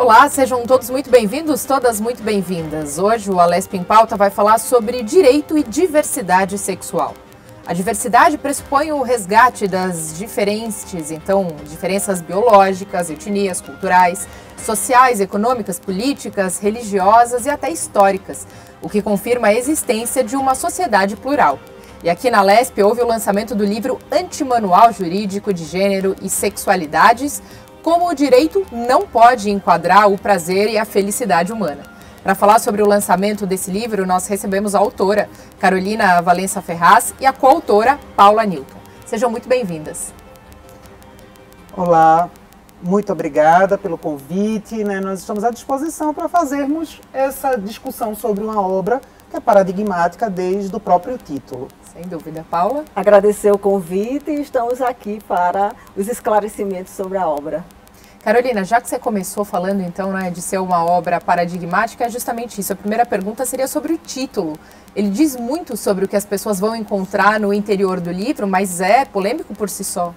Olá, sejam todos muito bem-vindos, todas muito bem-vindas. Hoje o Alesp em Pauta vai falar sobre direito e diversidade sexual. A diversidade pressupõe o resgate das diferenças biológicas, etnias, culturais, sociais, econômicas, políticas, religiosas e até históricas, o que confirma a existência de uma sociedade plural. E aqui na Alesp houve o lançamento do livro Antimanual Jurídico de Gênero e Sexualidades, como o direito não pode enquadrar o prazer e a felicidade humana. Para falar sobre o lançamento desse livro, nós recebemos a autora, Carolina Valença Ferraz, e a coautora, Paula Newton. Sejam muito bem-vindas. Olá, muito obrigada pelo convite. Nós estamos à disposição para fazermos essa discussão sobre uma obra que é paradigmática desde o próprio título. Sem dúvida. Paula? Agradecer o convite e estamos aqui para os esclarecimentos sobre a obra. Carolina, já que você começou falando então, de ser uma obra paradigmática, é justamente isso. A primeira pergunta seria sobre o título. Ele diz muito sobre o que as pessoas vão encontrar no interior do livro, mas é polêmico por si só.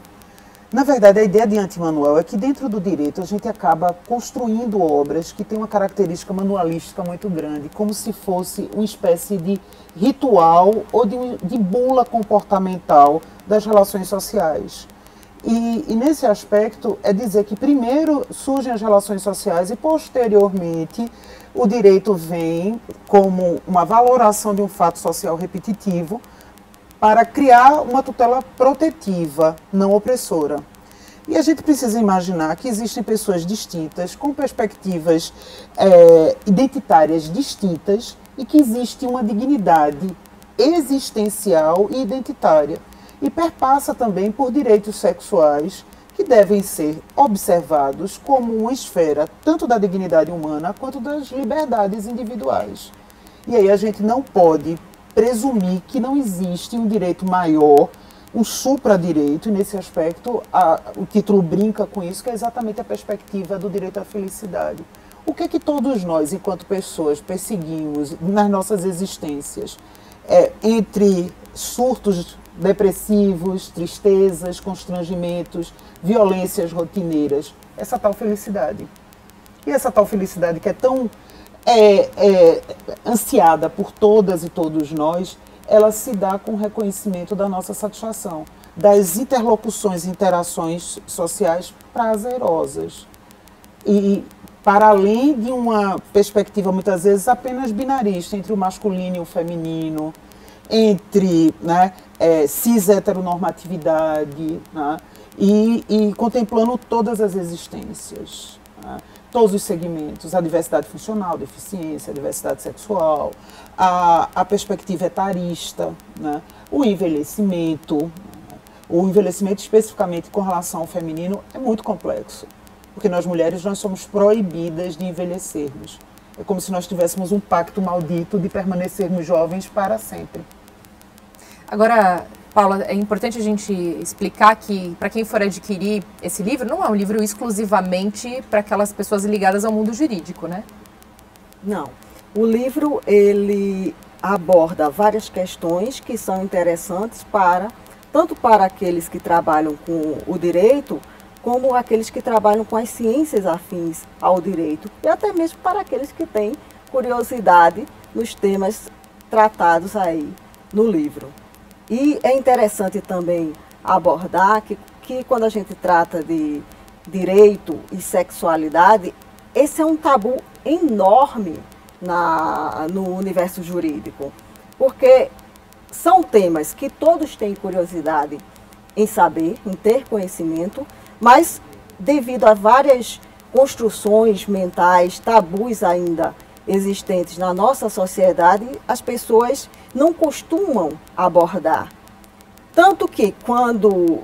Na verdade, a ideia de antimanual é que dentro do direito a gente acaba construindo obras que têm uma característica manualística muito grande, como se fosse uma espécie de ritual ou de bula comportamental das relações sociais. E nesse aspecto é dizer que primeiro surgem as relações sociais e posteriormente o direito vem como uma valoração de um fato social repetitivo para criar uma tutela protetiva, não opressora. E a gente precisa imaginar que existem pessoas distintas, com perspectivas identitárias distintas e que existe uma dignidade existencial e identitária. E perpassa também por direitos sexuais que devem ser observados como uma esfera tanto da dignidade humana quanto das liberdades individuais. E aí a gente não pode presumir que não existe um direito maior, um supradireito, e nesse aspecto o título brinca com isso, que é exatamente a perspectiva do direito à felicidade. O que é que todos nós, enquanto pessoas, perseguimos nas nossas existências? Entre surtos depressivos, tristezas, constrangimentos, violências rotineiras, essa tal felicidade. E essa tal felicidade que é tão ansiada por todas e todos nós, ela se dá com o reconhecimento da nossa satisfação, das interlocuções e interações sociais prazerosas. E para além de uma perspectiva, muitas vezes, apenas binarista, entre o masculino e o feminino, entre cis-heteronormatividade, e contemplando todas as existências, todos os segmentos, a diversidade funcional, a deficiência, a diversidade sexual, a perspectiva etarista, o envelhecimento. O envelhecimento especificamente com relação ao feminino é muito complexo, porque nós mulheres nós somos proibidas de envelhecermos. É como se nós tivéssemos um pacto maldito de permanecermos jovens para sempre. Agora, Paula, é importante a gente explicar que, para quem for adquirir esse livro, não é um livro exclusivamente para aquelas pessoas ligadas ao mundo jurídico, né? Não. O livro, ele aborda várias questões que são interessantes tanto para aqueles que trabalham com o direito, como aqueles que trabalham com as ciências afins ao direito, e até mesmo para aqueles que têm curiosidade nos temas tratados aí no livro. E é interessante também abordar que quando a gente trata de direito e sexualidade, esse é um tabu enorme no universo jurídico, porque são temas que todos têm curiosidade em saber, em ter conhecimento, mas devido a várias construções mentais, tabus ainda existentes na nossa sociedade, as pessoas não costumam abordar. Tanto que quando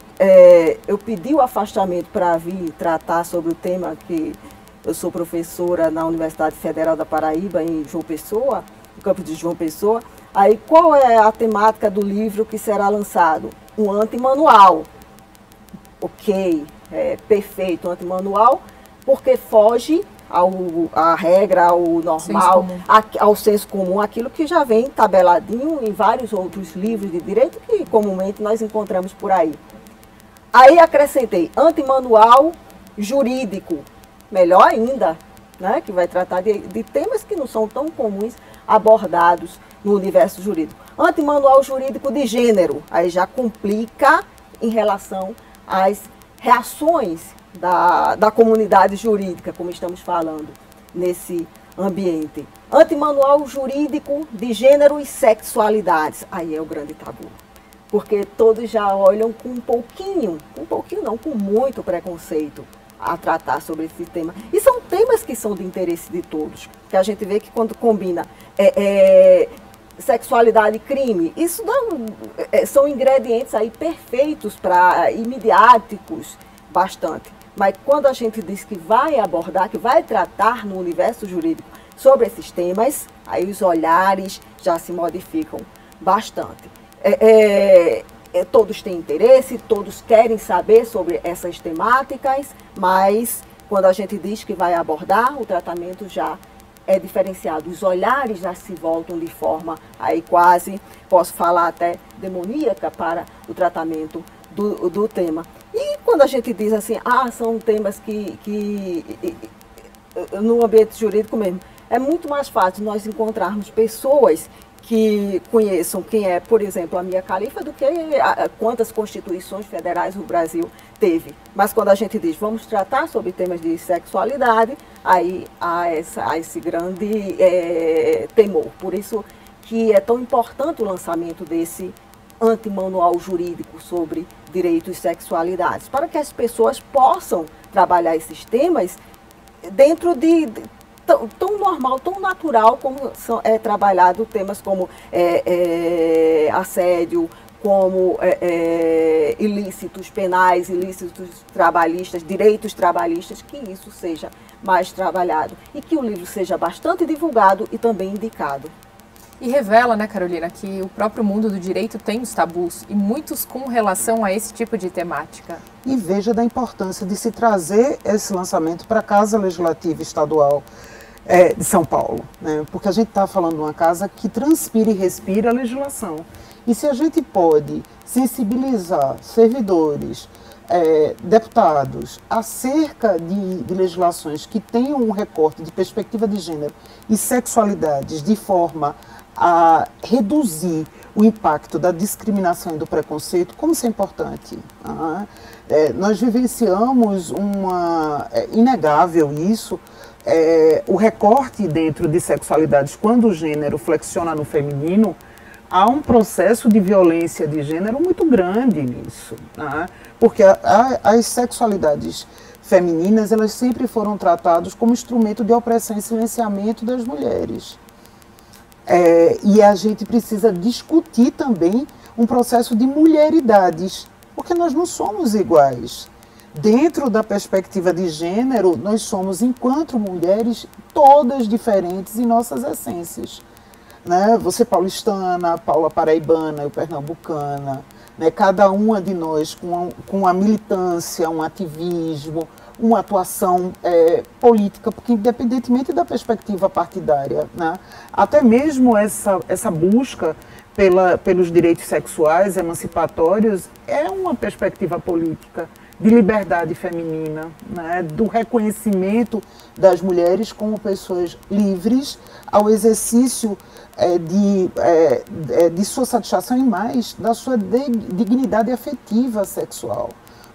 eu pedi o afastamento para vir tratar sobre o tema, que eu sou professora na Universidade Federal da Paraíba, em João Pessoa, no campus de João Pessoa, aí qual é a temática do livro que será lançado? Um antimanual. Ok, perfeito, antimanual, porque foge à regra, ao normal, ao senso comum, aquilo que já vem tabeladinho em vários outros livros de direito que comumente nós encontramos por aí. Aí acrescentei antimanual jurídico, melhor ainda, né, que vai tratar de temas que não são tão comuns abordados no universo jurídico. Antimanual jurídico de gênero, aí já complica em relação às reações da comunidade jurídica, como estamos falando nesse ambiente. Antimanual jurídico de gênero e sexualidades, aí é o grande tabu. Porque todos já olham com um pouquinho não, com muito preconceito a tratar sobre esse tema. E são temas que são de interesse de todos, que a gente vê que quando combina sexualidade e crime, isso são ingredientes aí perfeitos e midiáticos bastante. Mas quando a gente diz que vai abordar, que vai tratar no universo jurídico sobre esses temas, aí os olhares já se modificam bastante. Todos têm interesse, todos querem saber sobre essas temáticas, mas quando a gente diz que vai abordar, o tratamento já é diferenciado. Os olhares já se voltam de forma aí quase, posso falar até demoníaca para o tratamento do tema. E quando a gente diz assim, são temas que no ambiente jurídico mesmo, é muito mais fácil nós encontrarmos pessoas que conheçam quem é, por exemplo, a Mia Khalifa, do que quantas constituições federais o Brasil teve. Mas quando a gente diz, vamos tratar sobre temas de sexualidade, aí há esse grande temor. Por isso que é tão importante o lançamento desse antimanual jurídico sobre direitos e sexualidades, para que as pessoas possam trabalhar esses temas dentro tão normal, tão natural como é trabalhado temas como assédio, como ilícitos penais, ilícitos trabalhistas, direitos trabalhistas, que isso seja mais trabalhado e que o livro seja bastante divulgado e também indicado. E revela, né, Carolina, que o próprio mundo do direito tem os tabus, e muitos com relação a esse tipo de temática. E veja da importância de se trazer esse lançamento para a Casa Legislativa Estadual de São Paulo, né? Porque a gente está falando de uma casa que transpira e respira a legislação. E se a gente pode sensibilizar servidores, deputados, acerca de legislações que tenham um recorte de perspectiva de gênero e sexualidades de forma a reduzir o impacto da discriminação e do preconceito, como isso é importante. Nós vivenciamos inegável isso, o recorte dentro de sexualidades, quando o gênero flexiona no feminino, há um processo de violência de gênero muito grande nisso, né? Porque as sexualidades femininas, elas sempre foram tratadas como instrumento de opressão e silenciamento das mulheres. E a gente precisa discutir também um processo de mulheridades, porque nós não somos iguais. Dentro da perspectiva de gênero, nós somos, enquanto mulheres, todas diferentes em nossas essências. Né? Você paulistana, Paula paraibana, eu pernambucana, né? Cada uma de nós com uma militância, um ativismo, uma atuação política, porque independentemente da perspectiva partidária, né? Até mesmo essa busca pelos direitos sexuais emancipatórios é uma perspectiva política de liberdade feminina, né? Do reconhecimento das mulheres como pessoas livres ao exercício de sua satisfação e mais da sua dignidade afetiva sexual.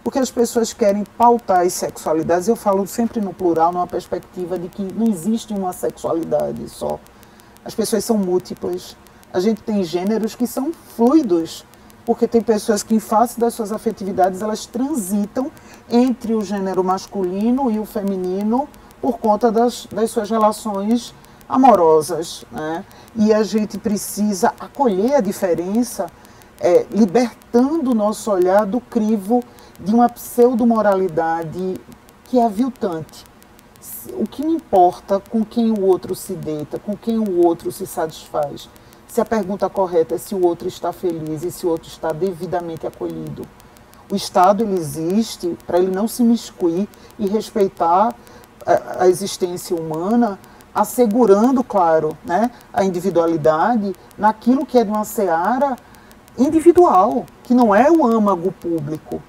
Porque as pessoas querem pautar as sexualidades, eu falo sempre no plural, numa perspectiva de que não existe uma sexualidade só. As pessoas são múltiplas. A gente tem gêneros que são fluidos, porque tem pessoas que, em face das suas afetividades, elas transitam entre o gênero masculino e o feminino por conta das suas relações amorosas, né? E a gente precisa acolher a diferença, libertando o nosso olhar do crivo de uma pseudo-moralidade que é aviltante. O que não importa com quem o outro se deita, com quem o outro se satisfaz. Se a pergunta correta é se o outro está feliz e se o outro está devidamente acolhido. O Estado ele existe para ele não se imiscuir e respeitar a existência humana, assegurando, claro, né, a individualidade naquilo que é de uma seara individual, que não é o âmago público.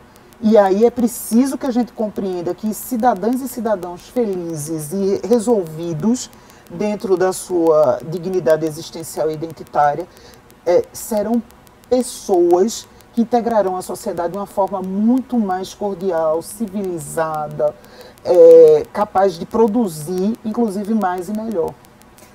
E aí é preciso que a gente compreenda que cidadãs e cidadãos felizes e resolvidos dentro da sua dignidade existencial e identitária serão pessoas que integrarão a sociedade de uma forma muito mais cordial, civilizada, capaz de produzir, inclusive, mais e melhor.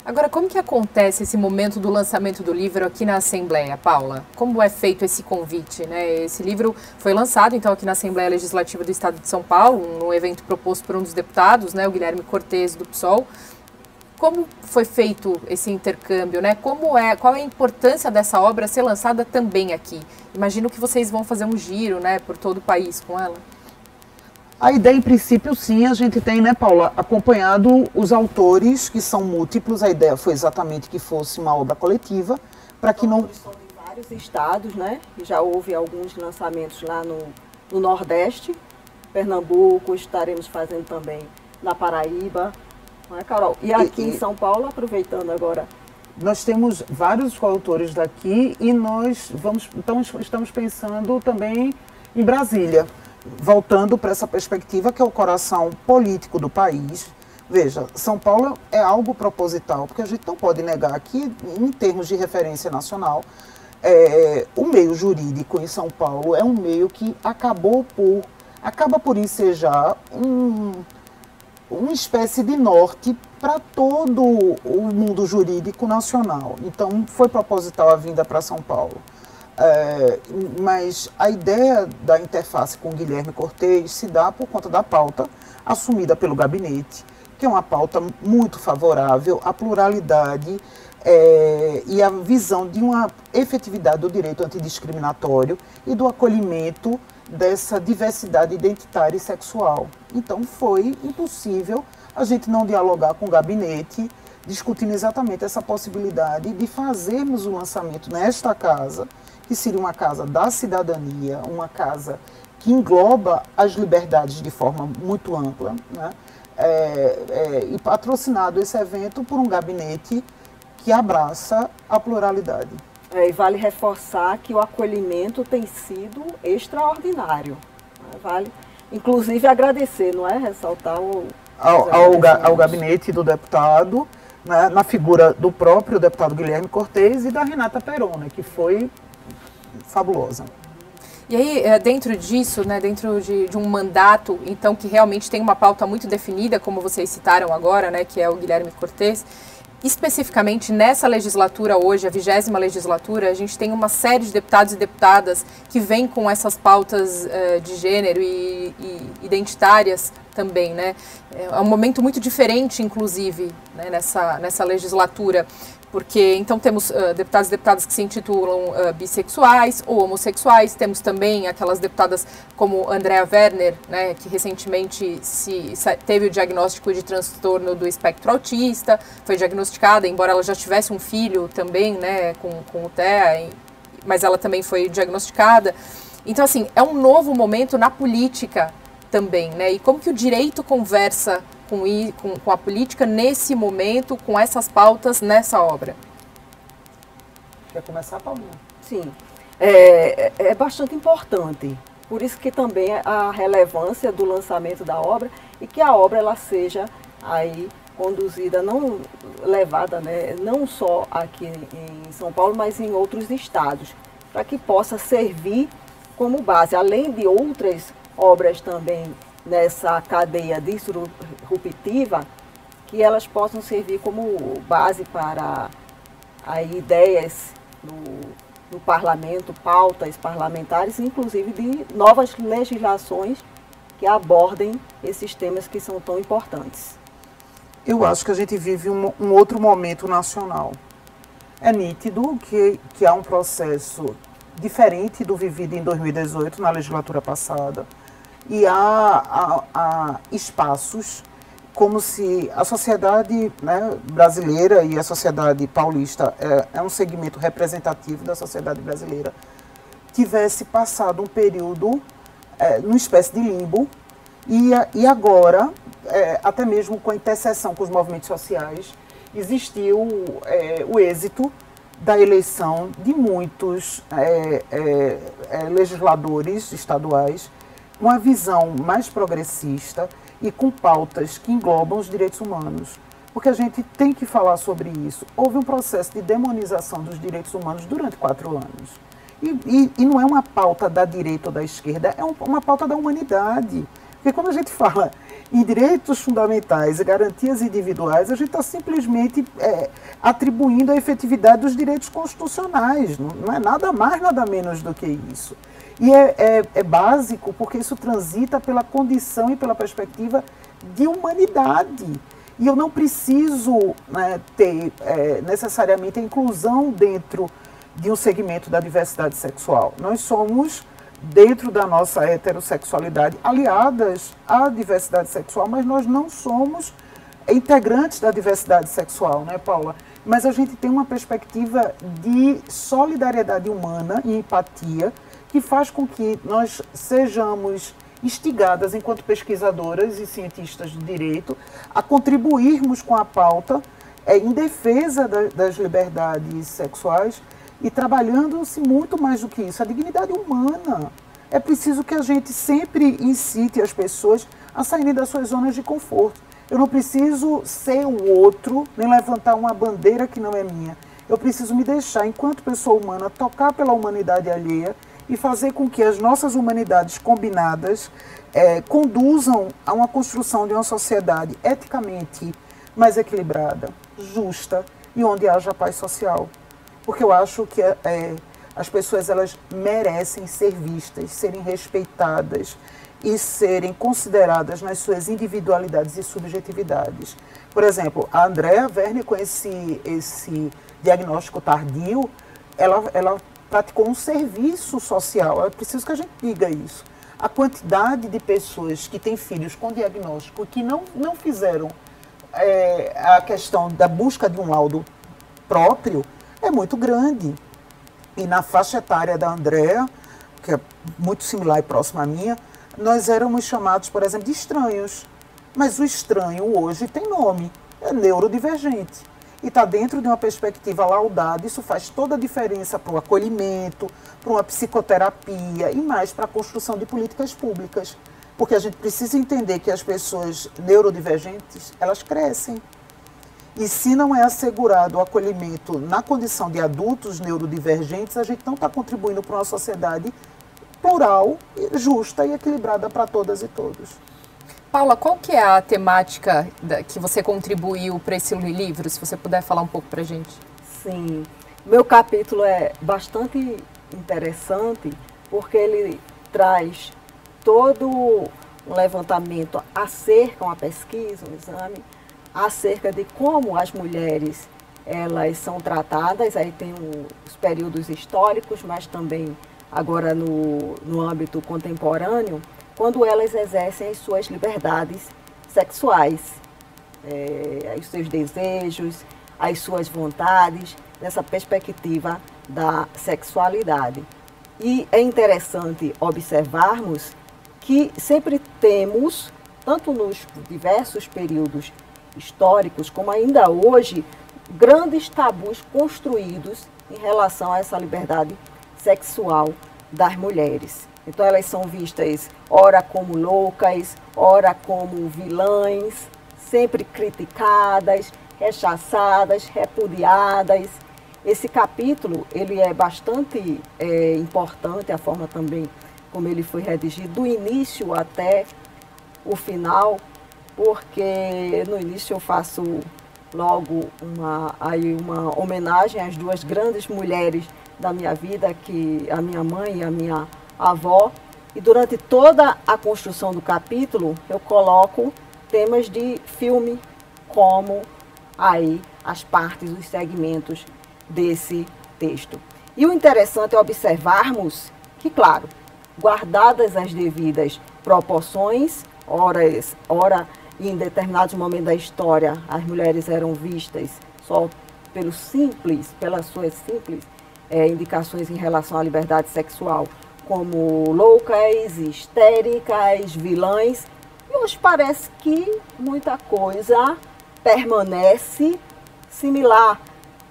Agora, como que acontece esse momento do lançamento do livro aqui na Assembleia, Paula? Como é feito esse convite, né? Esse livro foi lançado, então, aqui na Assembleia Legislativa do Estado de São Paulo, num evento proposto por um dos deputados, né, o Guilherme Cortes, do PSOL. Como foi feito esse intercâmbio, né? Qual é a importância dessa obra ser lançada também aqui? Imagino que vocês vão fazer um giro, né, por todo o país com ela. A ideia, em princípio, sim, a gente tem, né, Paula, acompanhado os autores, que são múltiplos. A ideia foi exatamente que fosse uma obra coletiva, para que não... São de vários estados, né? E já houve alguns lançamentos lá no Nordeste, Pernambuco, estaremos fazendo também na Paraíba, não é, Carol? E aqui em São Paulo, aproveitando agora. Nós temos vários coautores daqui e nós estamos pensando também em Brasília, voltando para essa perspectiva que é o coração político do país. Veja, São Paulo é algo proposital, porque a gente não pode negar que, em termos de referência nacional, o meio jurídico em São Paulo é um meio que acaba por ensejar uma espécie de norte para todo o mundo jurídico nacional. Então, foi proposital a vinda para São Paulo. Mas a ideia da interface com Guilherme Cortes se dá por conta da pauta assumida pelo gabinete, que é uma pauta muito favorável à pluralidade e à visão de uma efetividade do direito antidiscriminatório e do acolhimento dessa diversidade identitária e sexual. Então foi impossível a gente não dialogar com o gabinete, discutindo exatamente essa possibilidade de fazermos o lançamento nesta casa, que seria uma casa da cidadania, uma casa que engloba as liberdades de forma muito ampla, né? E patrocinado esse evento por um gabinete que abraça a pluralidade. E vale reforçar que o acolhimento tem sido extraordinário. Vale, inclusive, agradecer, não é? Ressaltar ao gabinete do deputado, né, na figura do próprio deputado Guilherme Cortes e da Renata Perona, que foi fabulosa. E aí, dentro disso, né, dentro de um mandato, então, que realmente tem uma pauta muito definida, como vocês citaram agora, né, que é o Guilherme Cortes, especificamente nessa legislatura hoje, a 20ª legislatura, a gente tem uma série de deputados e deputadas que vêm com essas pautas de gênero e identitárias também, né? É um momento muito diferente, inclusive, né, nessa legislatura, porque então temos deputados e deputadas que se intitulam bissexuais ou homossexuais, temos também aquelas deputadas como Andrea Werner, né, que recentemente teve o diagnóstico de transtorno do espectro autista, foi diagnosticada, embora ela já tivesse um filho também, né, com o TEA, mas ela também foi diagnosticada. Então, assim, é um novo momento na política também, né? E como que o direito conversa com a política nesse momento, com essas pautas nessa obra? Quer começar, Paulinha? Sim, é bastante importante. Por isso que também a relevância do lançamento da obra e que a obra ela seja aí conduzida, não levada, né, não só aqui em São Paulo, mas em outros estados, para que possa servir como base, além de outras obras também nessa cadeia disruptiva, que elas possam servir como base para aí, ideias no parlamento, pautas parlamentares, inclusive de novas legislações que abordem esses temas que são tão importantes. Eu acho que a gente vive um outro momento nacional. É nítido que há um processo diferente do vivido em 2018, na legislatura passada, e há espaços como se a sociedade, né, brasileira e a sociedade paulista é um segmento representativo da sociedade brasileira, tivesse passado um período numa espécie de limbo e agora, até mesmo com a interseção com os movimentos sociais, existiu o êxito da eleição de muitos legisladores estaduais uma visão mais progressista e com pautas que englobam os direitos humanos. Porque a gente tem que falar sobre isso. Houve um processo de demonização dos direitos humanos durante 4 anos. E não é uma pauta da direita ou da esquerda, é uma pauta da humanidade. Porque quando a gente fala em direitos fundamentais e garantias individuais, a gente está simplesmente atribuindo a efetividade dos direitos constitucionais. Não é nada mais, nada menos do que isso. E é básico porque isso transita pela condição e pela perspectiva de humanidade. E eu não preciso, né, ter necessariamente a inclusão dentro de um segmento da diversidade sexual. Nós somos, dentro da nossa heterossexualidade, aliadas à diversidade sexual, mas nós não somos integrantes da diversidade sexual, né, Paula? Mas a gente tem uma perspectiva de solidariedade humana e empatia que faz com que nós sejamos instigadas, enquanto pesquisadoras e cientistas de direito, a contribuirmos com a pauta em defesa das liberdades sexuais e trabalhando-se muito mais do que isso, a dignidade humana. É preciso que a gente sempre incite as pessoas a saírem das suas zonas de conforto. Eu não preciso ser o outro, nem levantar uma bandeira que não é minha. Eu preciso me deixar, enquanto pessoa humana, tocar pela humanidade alheia e fazer com que as nossas humanidades combinadas conduzam a uma construção de uma sociedade eticamente mais equilibrada, justa e onde haja paz social. Porque eu acho que as pessoas elas merecem ser vistas, serem respeitadas e serem consideradas nas suas individualidades e subjetividades. Por exemplo, a Andrea Werner, com esse diagnóstico tardio, ela praticou um serviço social. É preciso que a gente diga isso. A quantidade de pessoas que têm filhos com diagnóstico e que não fizeram a questão da busca de um laudo próprio é muito grande. E na faixa etária da Andrea, que é muito similar e próxima à minha, nós éramos chamados, por exemplo, de estranhos. Mas o estranho hoje tem nome, é neurodivergente. E está dentro de uma perspectiva laudada, isso faz toda a diferença para o acolhimento, para uma psicoterapia e mais para a construção de políticas públicas. Porque a gente precisa entender que as pessoas neurodivergentes, elas crescem. E se não é assegurado o acolhimento na condição de adultos neurodivergentes, a gente não está contribuindo para uma sociedade plural, justa e equilibrada para todas e todos. Paula, qual que é a temática que você contribuiu para esse livro? Se você puder falar um pouco para a gente. Sim, meu capítulo é bastante interessante porque ele traz todo um levantamento acerca, uma pesquisa, um exame, acerca de como as mulheres elas são tratadas, aí tem os períodos históricos, mas também agora no âmbito contemporâneo, quando elas exercem as suas liberdades sexuais, os seus desejos, as suas vontades, nessa perspectiva da sexualidade. E é interessante observarmos que sempre temos, tanto nos diversos períodos históricos, como ainda hoje, grandes tabus construídos em relação a essa liberdade sexual das mulheres. Então elas são vistas ora como loucas, ora como vilãs, sempre criticadas, rechaçadas, repudiadas. Esse capítulo ele é bastante importante, a forma também como ele foi redigido, do início até o final, porque no início eu faço logo uma homenagem às duas grandes mulheres da minha vida, que a minha mãe e a minha avó, e durante toda a construção do capítulo eu coloco temas de filme como aí as partes, os segmentos desse texto. E o interessante é observarmos que, claro, guardadas as devidas proporções, ora em determinados momentos da história as mulheres eram vistas só pelas suas simples indicações em relação à liberdade sexual, como loucas, histéricas, vilãs. E hoje parece que muita coisa permanece similar,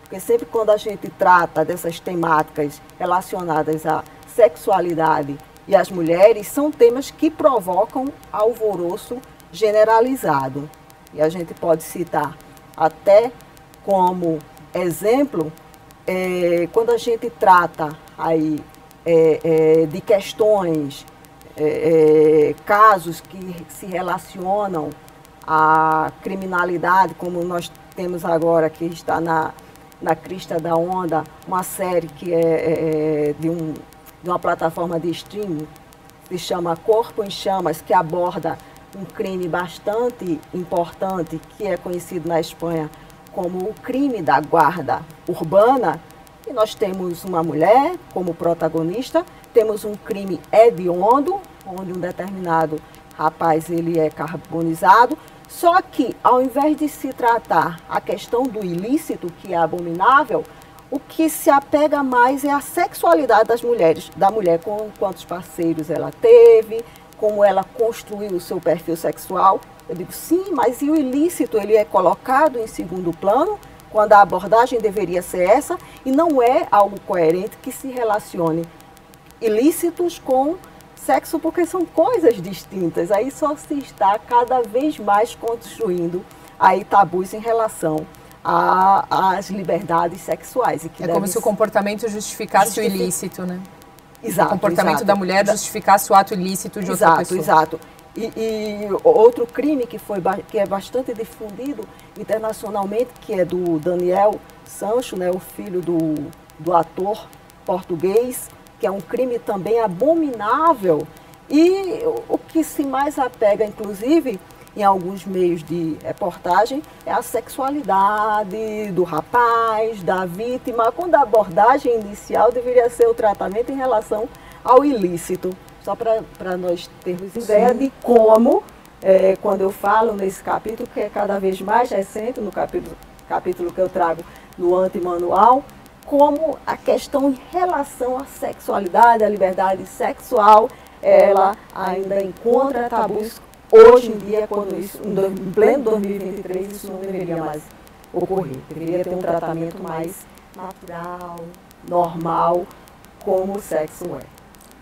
porque sempre quando a gente trata dessas temáticas relacionadas à sexualidade e as mulheres são temas que provocam alvoroço generalizado. E a gente pode citar até como exemplo, quando a gente trata aí de questões, casos que se relacionam à criminalidade, como nós temos agora, que está na crista da onda, uma série que é de uma plataforma de streaming, que se chama Corpo em Chamas, que aborda um crime bastante importante, que é conhecido na Espanha como o crime da guarda urbana. E nós temos uma mulher como protagonista, temos um crime hediondo, onde um determinado rapaz ele é carbonizado. Só que, ao invés de se tratar a questão do ilícito, que é abominável, o que se apega mais é a sexualidade da mulher, com quantos parceiros ela teve, como ela construiu o seu perfil sexual. Eu digo, sim, mas e o ilícito? Ele é colocado em segundo plano, quando a abordagem deveria ser essa, e não é algo coerente que se relacione ilícitos com sexo, porque são coisas distintas. Aí só se está cada vez mais construindo aí tabus em relação às liberdades sexuais. E que é como se o comportamento justificasse o ilícito, né? Exato. O comportamento da mulher justificasse o ato ilícito de outra pessoa. Exato. E outro crime que é bastante difundido internacionalmente, que é do Daniel Sancho, né, o filho do ator português, que é um crime também abominável. E o que se mais apega, inclusive, em alguns meios de reportagem, é a sexualidade do rapaz, da vítima, quando a abordagem inicial deveria ser o tratamento em relação ao ilícito. Só para nós termos ideia de como, quando eu falo nesse capítulo, que é cada vez mais recente, no capítulo que eu trago no antimanual, como a questão em relação à sexualidade, à liberdade sexual, ela ainda encontra tabus hoje em dia, quando isso, em pleno 2023, isso não deveria mais ocorrer. Deveria ter um tratamento mais natural, normal, como o sexo é.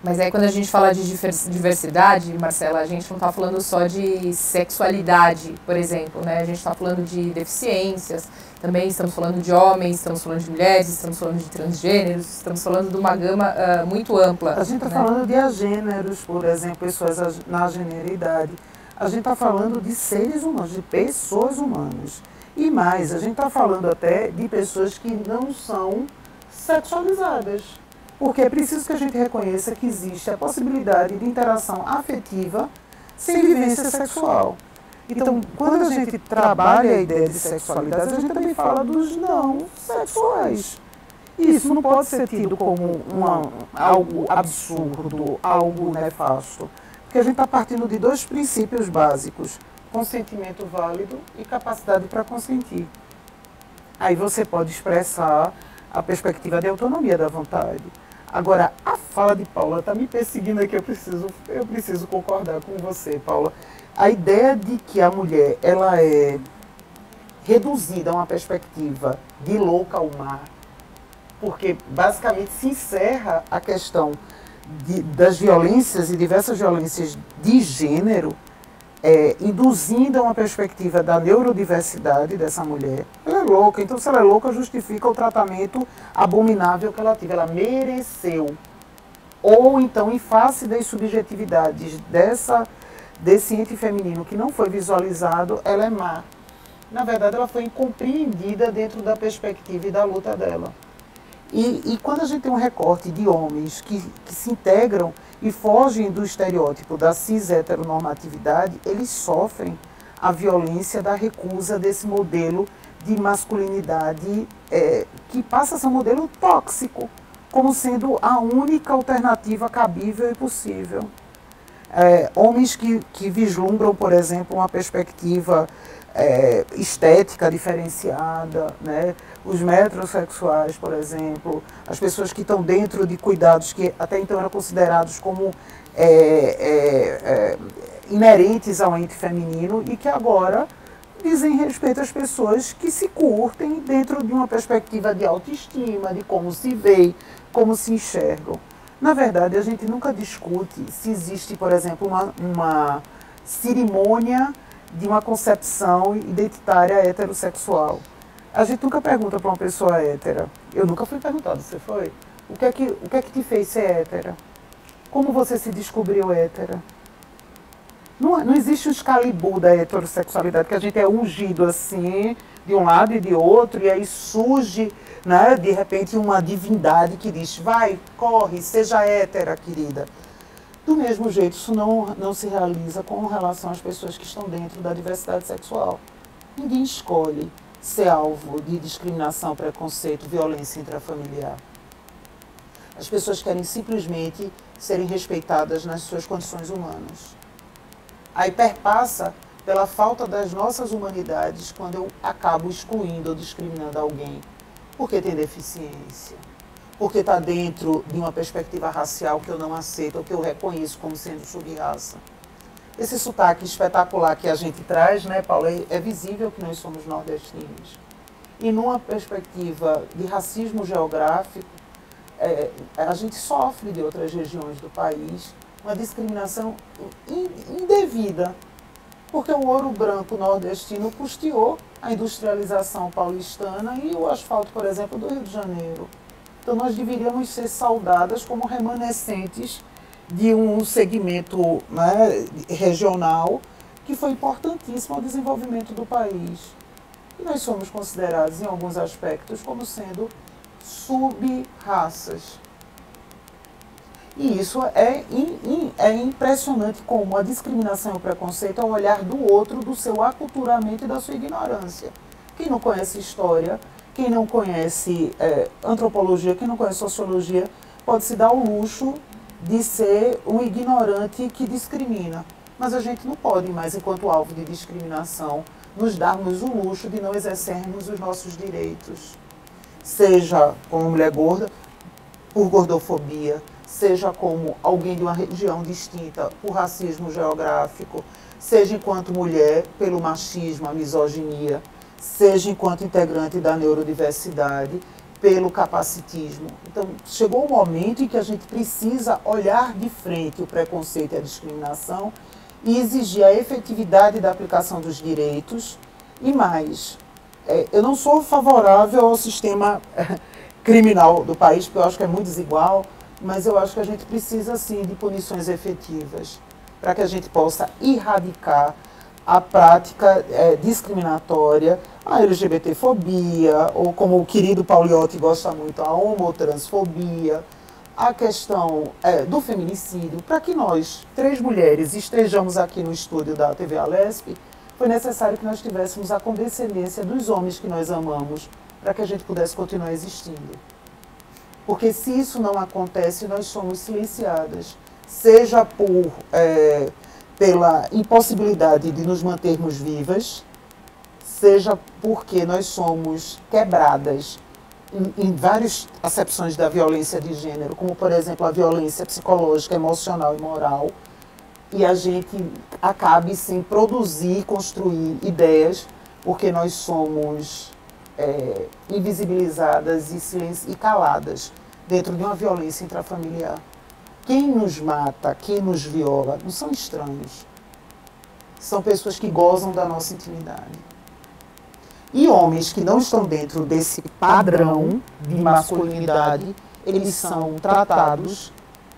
Mas aí quando a gente fala de diversidade, Marcela, a gente não está falando só de sexualidade, por exemplo, né? A gente está falando de deficiências, também estamos falando de homens, estamos falando de mulheres, estamos falando de transgêneros, estamos falando de uma gama muito ampla. A gente está falando de agêneros, por exemplo, pessoas na generalidade. A gente está falando de seres humanos, de pessoas humanas. E mais, a gente está falando até de pessoas que não são sexualizadas. Porque é preciso que a gente reconheça que existe a possibilidade de interação afetiva sem vivência sexual. Então, quando a gente trabalha a ideia de sexualidade, a gente também fala dos não sexuais. E isso não pode ser tido como algo absurdo, algo nefasto. Porque a gente está partindo de dois princípios básicos: consentimento válido e capacidade para consentir. Aí você pode expressar a perspectiva de autonomia da vontade. Agora, a fala de Paula está me perseguindo aqui, eu preciso concordar com você, Paula. A ideia de que a mulher ela é reduzida a uma perspectiva de louca ao mar, porque basicamente se encerra a questão das violências e diversas violências de gênero, induzindo a uma perspectiva da neurodiversidade dessa mulher. Ela é louca, então se ela é louca, justifica o tratamento abominável que ela teve, ela mereceu. Ou então, em face das subjetividades desse ente feminino que não foi visualizado, ela é má. Na verdade, ela foi incompreendida dentro da perspectiva e da luta dela. E quando a gente tem um recorte de homens que se integram e fogem do estereótipo da cis-heteronormatividade, eles sofrem a violência da recusa desse modelo de masculinidade que passa a ser um modelo tóxico, como sendo a única alternativa cabível e possível. Homens que vislumbram, por exemplo, uma perspectiva estética diferenciada, né? Os metrosexuais, por exemplo, as pessoas que estão dentro de cuidados que até então eram considerados como inerentes ao ente feminino e que agora dizem respeito às pessoas que se curtem dentro de uma perspectiva de autoestima, de como se veem, como se enxergam. Na verdade, a gente nunca discute se existe, por exemplo, uma cerimônia de uma concepção identitária heterossexual. A gente nunca pergunta para uma pessoa hétera. Eu nunca fui perguntado, você foi? O que é que te fez ser hétera? Como você se descobriu hétera? Não existe o Excalibur da heterossexualidade, que a gente é ungido assim, de um lado e de outro, e aí surge, né, de repente, uma divindade que diz, vai, corre, seja hétera, querida. Do mesmo jeito, isso não se realiza com relação às pessoas que estão dentro da diversidade sexual. Ninguém escolhe ser alvo de discriminação, preconceito, violência intrafamiliar. As pessoas querem simplesmente serem respeitadas nas suas condições humanas. Aí perpassa pela falta das nossas humanidades quando eu acabo excluindo ou discriminando alguém porque tem deficiência, porque está dentro de uma perspectiva racial que eu não aceito ou que eu reconheço como sendo sub-raça. Esse sotaque espetacular que a gente traz, né, Paulo, é visível que nós somos nordestinos. E numa perspectiva de racismo geográfico, a gente sofre de outras regiões do país uma discriminação indevida, porque o ouro branco nordestino custeou a industrialização paulistana e o asfalto, por exemplo, do Rio de Janeiro. Então nós deveríamos ser saudadas como remanescentes de um segmento, né, regional que foi importantíssimo ao desenvolvimento do país. E nós somos considerados, em alguns aspectos, como sendo sub-raças. E isso é impressionante como a discriminação e o preconceito é o olhar do outro, do seu aculturamento e da sua ignorância. Quem não conhece história, quem não conhece antropologia, quem não conhece sociologia, pode se dar o luxo de ser um ignorante que discrimina. Mas a gente não pode mais, enquanto alvo de discriminação, nos darmos o luxo de não exercermos os nossos direitos. Seja como mulher gorda, por gordofobia, seja como alguém de uma região distinta por racismo geográfico, seja enquanto mulher pelo machismo, a misoginia, seja enquanto integrante da neurodiversidade pelo capacitismo. Então, chegou o momento em que a gente precisa olhar de frente o preconceito e a discriminação e exigir a efetividade da aplicação dos direitos e mais. Eu não sou favorável ao sistema criminal do país, porque eu acho que é muito desigual, mas eu acho que a gente precisa, sim, de punições efetivas para que a gente possa erradicar a prática discriminatória, a LGBTfobia, ou como o querido Pauliotti gosta muito, a homotransfobia, a questão do feminicídio. Para que nós, 3 mulheres, estejamos aqui no estúdio da TV Alesp, foi necessário que nós tivéssemos a condescendência dos homens que nós amamos, para que a gente pudesse continuar existindo. Porque se isso não acontece, nós somos silenciadas, seja pela impossibilidade de nos mantermos vivas, seja porque nós somos quebradas em várias acepções da violência de gênero, como, por exemplo, a violência psicológica, emocional e moral, e a gente acabe sem produzir, construir ideias, porque nós somos invisibilizadas e caladas dentro de uma violência intrafamiliar. Quem nos mata, quem nos viola, não são estranhos. São pessoas que gozam da nossa intimidade. E homens que não estão dentro desse padrão de masculinidade, eles são tratados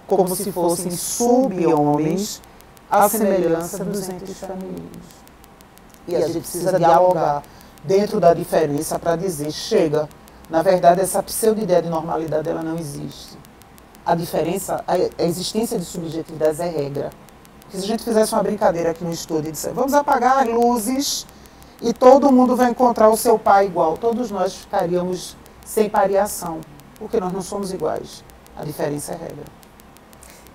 como se fossem sub-homens à semelhança dos entes femininos. E a gente precisa dialogar dentro da diferença para dizer, chega, na verdade essa pseudo-ideia de normalidade ela não existe. A diferença, a existência de subjetividades é regra. Porque se a gente fizesse uma brincadeira aqui no estúdio e dissesse, vamos apagar as luzes e todo mundo vai encontrar o seu pai igual, todos nós ficaríamos sem pareação, porque nós não somos iguais. A diferença é regra.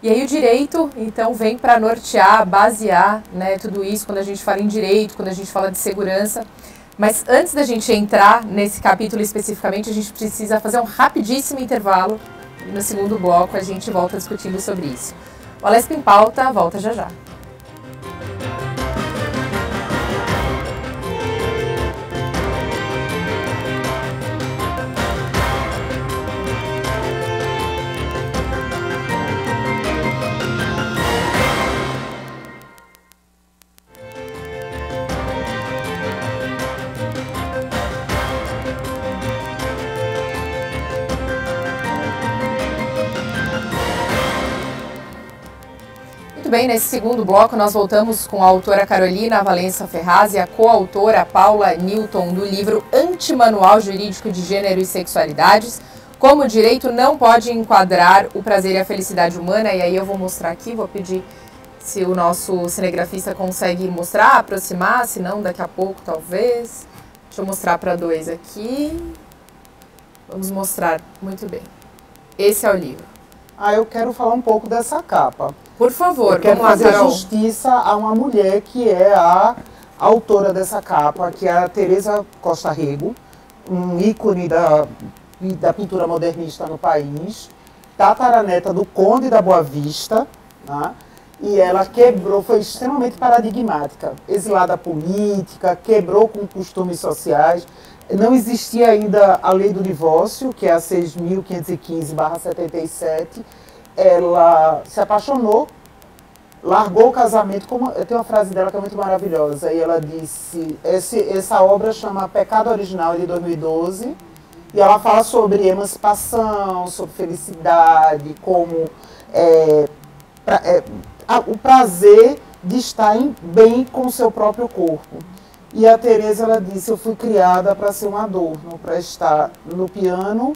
E aí o direito, então, vem para nortear, basear, né, tudo isso, quando a gente fala em direito, quando a gente fala de segurança. Mas antes da gente entrar nesse capítulo especificamente, a gente precisa fazer um rapidíssimo intervalo. E no segundo bloco a gente volta discutindo sobre isso. O Alesp em Pauta volta já já. Muito bem, nesse segundo bloco nós voltamos com a autora Carolina Valença Ferraz e a coautora Paula Newton do livro Antimanual Jurídico de Gênero e Sexualidades, como o direito não pode enquadrar o prazer e a felicidade humana. E aí eu vou mostrar aqui, vou pedir se o nosso cinegrafista consegue mostrar, aproximar, se não daqui a pouco talvez. Deixa eu mostrar para dois aqui. Vamos mostrar, muito bem. Esse é o livro. Eu quero falar um pouco dessa capa. Por favor, eu quero vamos lá, fazer Carol. justiça a uma mulher que é a autora dessa capa, que é a Teresa Costa Rego, um ícone da pintura modernista no país, tataraneta do Conde da Boa Vista, né? E ela quebrou, foi extremamente paradigmática, exilada política, quebrou com costumes sociais. Não existia ainda a lei do divórcio, que é a 6.515/77. Ela se apaixonou, largou o casamento, tem uma frase dela que é muito maravilhosa, e ela disse, essa obra chama Pecado Original, de 2012, e ela fala sobre emancipação, sobre felicidade, como o prazer de estar bem com o seu próprio corpo. E a Teresa, ela disse, eu fui criada para ser um adorno, para estar no piano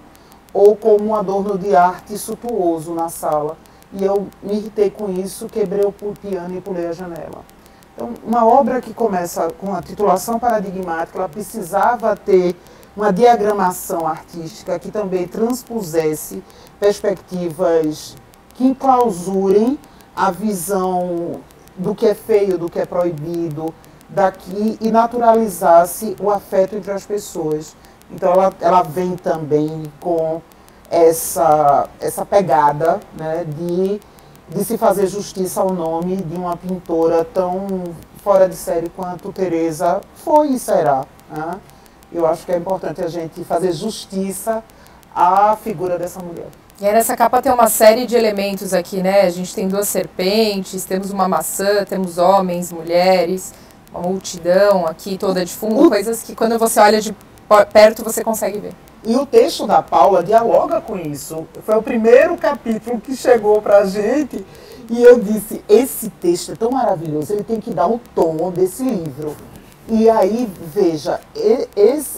ou como um adorno de arte suntuoso na sala. E eu me irritei com isso, quebrei o piano e pulei a janela. Então, uma obra que começa com a titulação paradigmática, ela precisava ter uma diagramação artística que também transpusesse perspectivas que enclausurem a visão do que é feio, do que é proibido, daqui, e naturalizasse o afeto entre as pessoas. Então ela vem também com essa pegada, né, de se fazer justiça ao nome de uma pintora tão fora de série quanto Teresa foi e será, né? Eu acho que é importante a gente fazer justiça à figura dessa mulher. E aí nessa capa tem uma série de elementos aqui, né? A gente tem duas serpentes, temos uma maçã, temos homens, mulheres, uma multidão aqui toda de fundo, coisas que quando você olha de perto você consegue ver. E o texto da Paula dialoga com isso. Foi o primeiro capítulo que chegou pra gente e eu disse, esse texto é tão maravilhoso, ele tem que dar o tom desse livro. E aí, veja,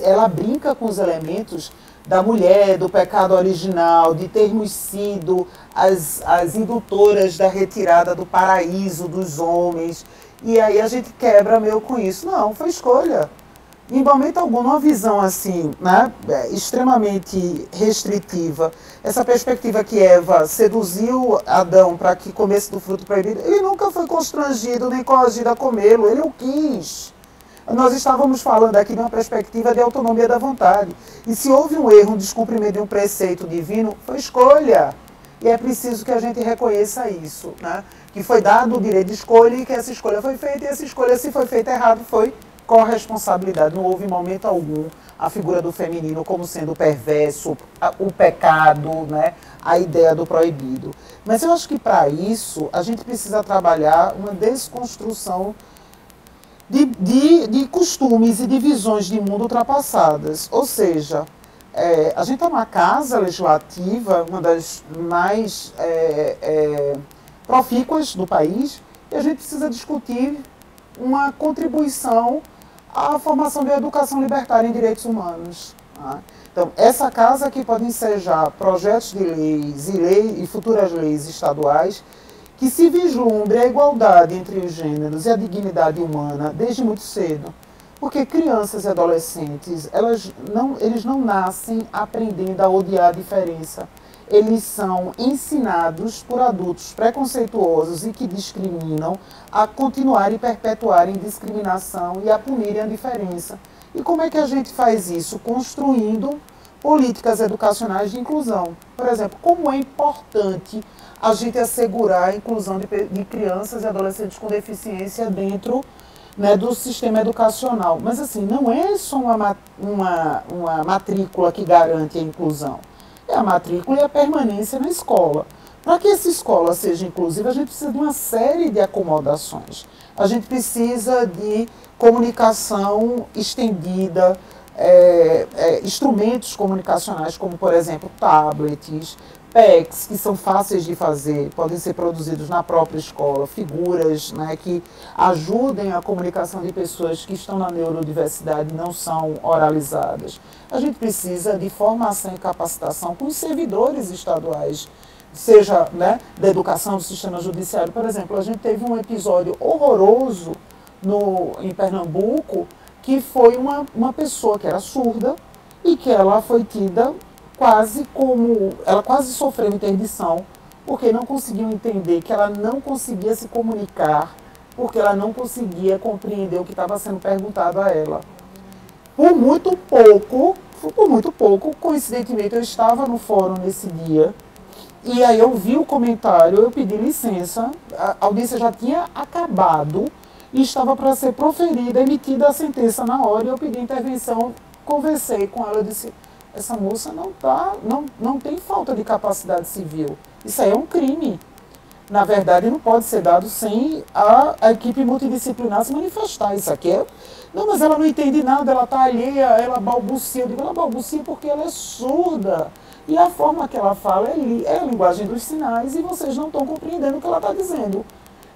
ela brinca com os elementos da mulher, do pecado original, de termos sido as indutoras da retirada do paraíso dos homens. E aí a gente quebra meio com isso. Não, foi escolha. Em momento algum, numa visão assim, né, extremamente restritiva, essa perspectiva que Eva seduziu Adão para que comesse do fruto proibido, ele nunca foi constrangido nem coagido a comê-lo, ele o quis. Nós estávamos falando aqui de uma perspectiva de autonomia da vontade. E se houve um erro, um descumprimento de um preceito divino, foi escolha. E é preciso que a gente reconheça isso, né? Que foi dado o direito de escolha e que essa escolha foi feita, e essa escolha, se foi feita errado, foi corresponsabilidade. Não houve em momento algum a figura do feminino como sendo o perverso, o pecado, né? A ideia do proibido. Mas eu acho que para isso a gente precisa trabalhar uma desconstrução de costumes e de visões de mundo ultrapassadas. Ou seja, a gente está numa casa legislativa, uma das mais profícuas do país, e a gente precisa discutir uma contribuição à formação de educação libertária em direitos humanos. Tá? Então, essa casa aqui pode ensejar projetos de leis e futuras leis estaduais que se vislumbre a igualdade entre os gêneros e a dignidade humana desde muito cedo. Porque crianças e adolescentes, eles não nascem aprendendo a odiar a diferença. Eles são ensinados por adultos preconceituosos e que discriminam a continuar e perpetuarem discriminação e a punirem a diferença. E como é que a gente faz isso? Construindo políticas educacionais de inclusão. Por exemplo, como é importante a gente assegurar a inclusão de crianças e adolescentes com deficiência dentro, né, do sistema educacional. Mas assim, não é só uma matrícula que garante a inclusão. É a matrícula e a permanência na escola. Para que essa escola seja inclusiva, a gente precisa de uma série de acomodações. A gente precisa de comunicação estendida, instrumentos comunicacionais como, por exemplo, tablets, PECs que são fáceis de fazer, podem ser produzidos na própria escola, figuras, né, que ajudem a comunicação de pessoas que estão na neurodiversidade e não são oralizadas. A gente precisa de formação e capacitação com os servidores estaduais, seja, né, da educação, do sistema judiciário. Por exemplo, a gente teve um episódio horroroso em Pernambuco, que foi uma pessoa que era surda e que ela foi tida ela quase sofreu interdição, porque não conseguiu entender que ela não conseguia se comunicar, porque ela não conseguia compreender o que estava sendo perguntado a ela. Por muito pouco, coincidentemente, eu estava no fórum nesse dia, e aí eu vi o comentário, eu pedi licença, a audiência já tinha acabado, e estava para ser proferida, emitida a sentença na hora, e eu pedi intervenção, conversei com ela, eu disse, essa moça não tem falta de capacidade civil, isso aí é um crime. Na verdade, não pode ser dado sem a equipe multidisciplinar se manifestar. Isso aqui é... Não, mas ela não entende nada, ela está alheia, ela balbucia. Eu digo, ela balbucia porque ela é surda. E a forma que ela fala é a linguagem dos sinais e vocês não estão compreendendo o que ela está dizendo.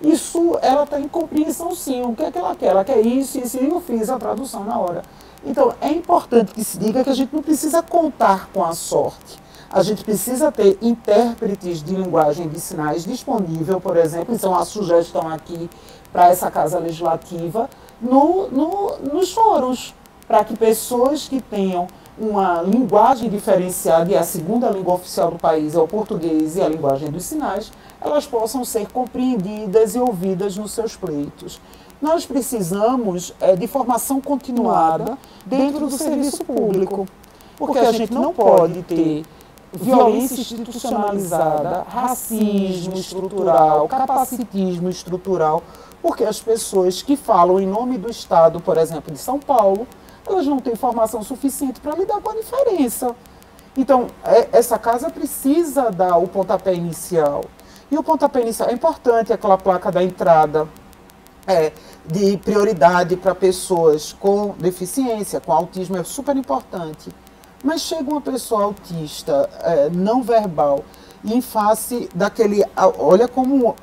Isso, ela está em compreensão sim. O que é que ela quer? Ela quer isso, e eu fiz a tradução na hora. Então, é importante que se diga que a gente não precisa contar com a sorte. A gente precisa ter intérpretes de linguagem de sinais disponível, por exemplo, isso é uma sugestão aqui para essa Casa Legislativa, nos fóruns, para que pessoas que tenham uma linguagem diferenciada, e a segunda língua oficial do país é o português e a linguagem dos sinais, elas possam ser compreendidas e ouvidas nos seus pleitos. Nós precisamos de formação continuada dentro do serviço público, porque a gente não pode ter violência institucionalizada, racismo estrutural, capacitismo estrutural, porque as pessoas que falam em nome do Estado, por exemplo, de São Paulo, elas não têm formação suficiente para lidar com a diferença. Então, essa casa precisa dar o pontapé inicial. E o pontapé inicial é importante, aquela placa da entrada, de prioridade para pessoas com deficiência, com autismo, é super importante. Mas chega uma pessoa autista, não verbal, e em face daquele... Olha como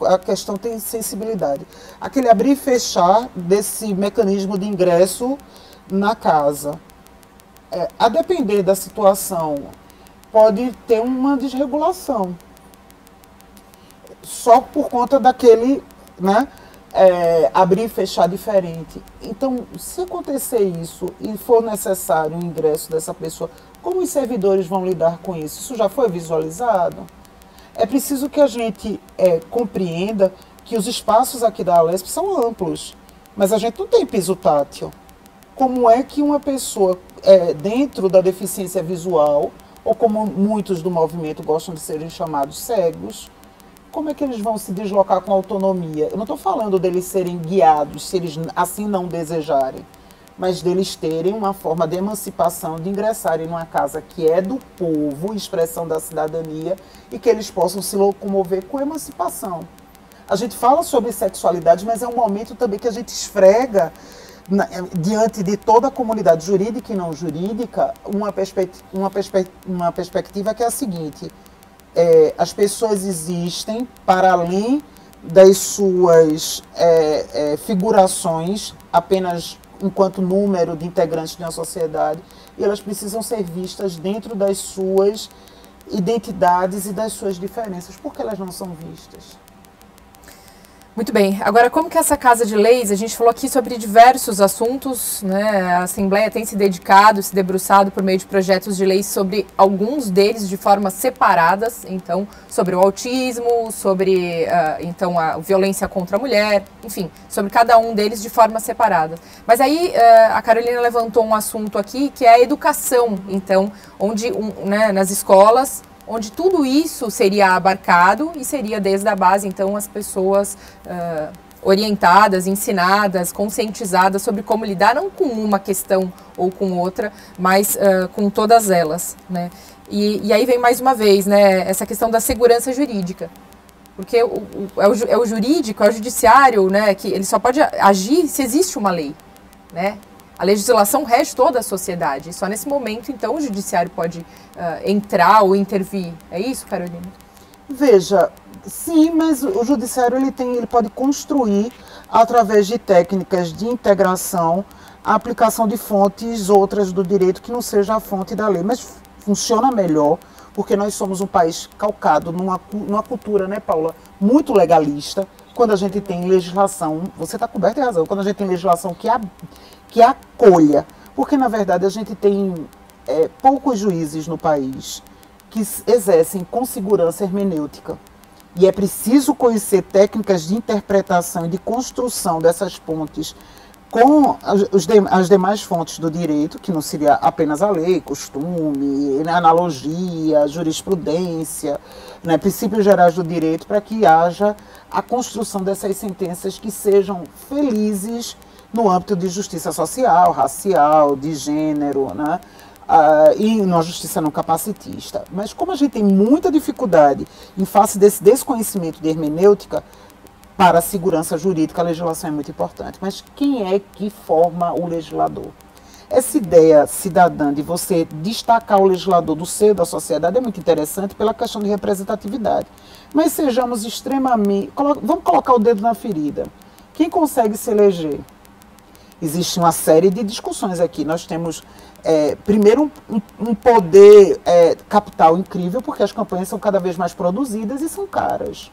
a questão tem sensibilidade. Aquele abrir e fechar desse mecanismo de ingresso na casa. A depender da situação, pode ter uma desregulação. Só por conta daquele... né, abrir e fechar diferente. Então, se acontecer isso e for necessário o ingresso dessa pessoa, como os servidores vão lidar com isso? Isso já foi visualizado? É preciso que a gente compreenda que os espaços aqui da Alesp são amplos, mas a gente não tem piso tátil. Como é que uma pessoa dentro da deficiência visual, ou como muitos do movimento gostam de serem chamados cegos, como é que eles vão se deslocar com autonomia? Eu não estou falando deles serem guiados, se eles assim não desejarem, mas deles terem uma forma de emancipação, de ingressarem numa casa que é do povo, expressão da cidadania, e que eles possam se locomover com emancipação. A gente fala sobre sexualidade, mas é um momento também que a gente esfrega, diante de toda a comunidade jurídica e não jurídica, uma perspectiva que é a seguinte: as pessoas existem para além das suas figurações, apenas enquanto número de integrantes de uma sociedade, e elas precisam ser vistas dentro das suas identidades e das suas diferenças. Por que elas não são vistas? Muito bem. Agora, como que essa Casa de Leis, a gente falou aqui sobre diversos assuntos, né? A Assembleia tem se dedicado, se debruçado por meio de projetos de leis sobre alguns deles de formas separadas, então, sobre o autismo, sobre então, a violência contra a mulher, enfim, sobre cada um deles de forma separada. Mas aí a Carolina levantou um assunto aqui, que é a educação, então, onde né, nas escolas, onde tudo isso seria abarcado e seria desde a base, então, as pessoas orientadas, ensinadas, conscientizadas sobre como lidar, não com uma questão ou com outra, mas com todas elas, né? E aí vem mais uma vez, né, essa questão da segurança jurídica. Porque é o jurídico, é o judiciário, né, que ele só pode agir se existe uma lei, né? A legislação rege toda a sociedade. E só nesse momento, então, o judiciário pode entrar ou intervir. É isso, Carolina? Veja, sim, mas o judiciário ele pode construir, através de técnicas de integração, a aplicação de fontes outras do direito que não seja a fonte da lei. Mas funciona melhor, porque nós somos um país calcado numa cultura, né, Paula, muito legalista. Quando a gente tem legislação, você está coberta de razão, quando a gente tem legislação que acolha, porque na verdade a gente tem poucos juízes no país que exercem com segurança hermenêutica. E é preciso conhecer técnicas de interpretação e de construção dessas pontes com as demais fontes do direito, que não seria apenas a lei, costume, analogia, jurisprudência, né, princípios gerais do direito, para que haja a construção dessas sentenças que sejam felizes no âmbito de justiça social, racial, de gênero, né, e na justiça não capacitista. Mas como a gente tem muita dificuldade em face desse desconhecimento de hermenêutica, para a segurança jurídica, a legislação é muito importante. Mas quem é que forma o legislador? Essa ideia cidadã de você destacar o legislador do seio da sociedade é muito interessante pela questão de representatividade. Mas sejamos extremamente... Vamos colocar o dedo na ferida. Quem consegue se eleger? Existe uma série de discussões aqui. Nós temos, primeiro, um poder capital incrível, porque as campanhas são cada vez mais produzidas e são caras.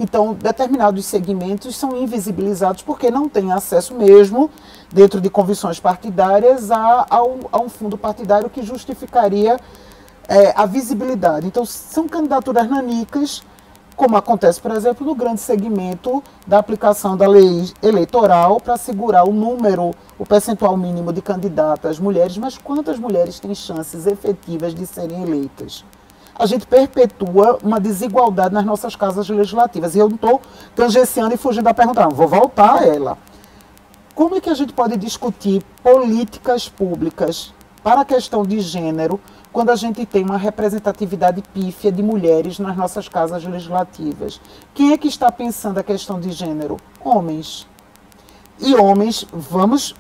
Então, determinados segmentos são invisibilizados porque não têm acesso mesmo, dentro de convicções partidárias, a um fundo partidário que justificaria a visibilidade. Então, são candidaturas nanicas, como acontece, por exemplo, no grande segmento da aplicação da lei eleitoral para assegurar o percentual mínimo de candidatas mulheres, mas quantas mulheres têm chances efetivas de serem eleitas? A gente perpetua uma desigualdade nas nossas casas legislativas. E eu não estou tangenciando e fugindo da pergunta, não, vou voltar a ela. Como é que a gente pode discutir políticas públicas para a questão de gênero quando a gente tem uma representatividade pífia de mulheres nas nossas casas legislativas? Quem é que está pensando a questão de gênero? Homens. E homens, vamos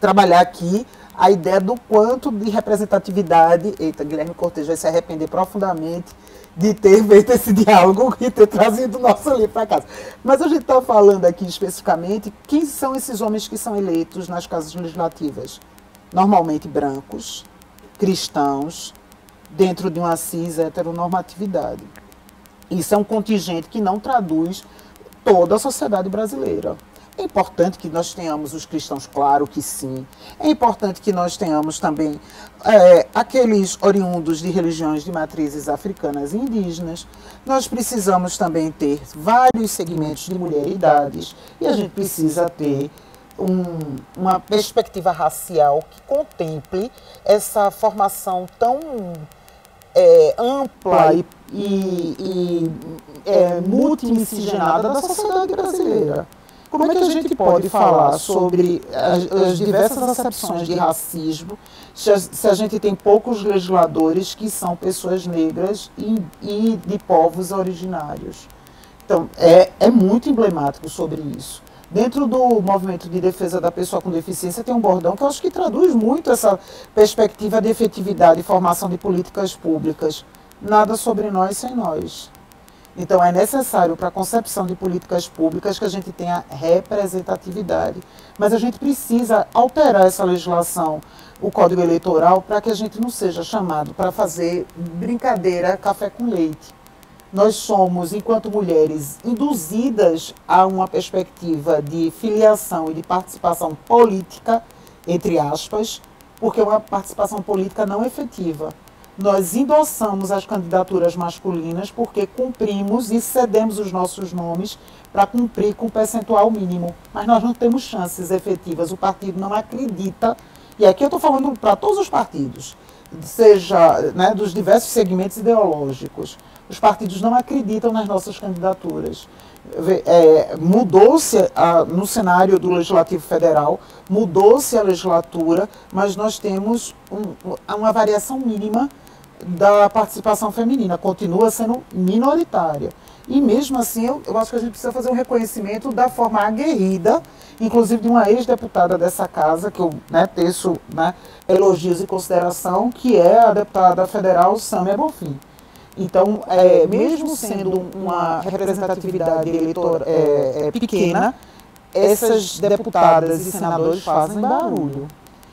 trabalhar aqui a ideia do quanto de representatividade... Eita, Guilherme Cortes vai se arrepender profundamente de ter feito esse diálogo e ter trazido o nosso livro para casa. Mas a gente está falando aqui especificamente quem são esses homens que são eleitos nas casas legislativas. Normalmente brancos, cristãos, dentro de uma cis heteronormatividade. Isso é um contingente que não traduz toda a sociedade brasileira. É importante que nós tenhamos os cristãos, claro que sim. É importante que nós tenhamos também aqueles oriundos de religiões de matrizes africanas e indígenas. Nós precisamos também ter vários segmentos de mulheridades e a gente precisa ter uma perspectiva racial que contemple essa formação tão ampla e multimiscigenada da sociedade brasileira. Como é que a gente pode falar sobre as diversas acepções de racismo se a gente tem poucos legisladores que são pessoas negras e de povos originários? Então, é muito emblemático sobre isso. Dentro do movimento de defesa da pessoa com deficiência tem um bordão que eu acho que traduz muito essa perspectiva de efetividade e formação de políticas públicas. Nada sobre nós sem nós. Então, é necessário para a concepção de políticas públicas que a gente tenha representatividade. Mas a gente precisa alterar essa legislação, o Código Eleitoral, para que a gente não seja chamado para fazer brincadeira café com leite. Nós somos, enquanto mulheres, induzidas a uma perspectiva de filiação e de participação política, entre aspas, porque é uma participação política não efetiva. Nós endossamos as candidaturas masculinas porque cumprimos e cedemos os nossos nomes para cumprir com o percentual mínimo. Mas nós não temos chances efetivas, o partido não acredita, e aqui eu estou falando para todos os partidos, seja dos diversos segmentos ideológicos, os partidos não acreditam nas nossas candidaturas. Mudou-se no cenário do Legislativo Federal, mudou-se a legislatura, mas nós temos uma variação mínima da participação feminina, continua sendo minoritária. E mesmo assim, eu acho que a gente precisa fazer um reconhecimento da forma aguerrida, inclusive de uma ex-deputada dessa casa, que eu, né, teço, né, elogios e consideração, que é a deputada federal Sâmia Bonfim. Então, mesmo sendo uma representatividade eleitor pequena, essas deputadas e senadores fazem barulho.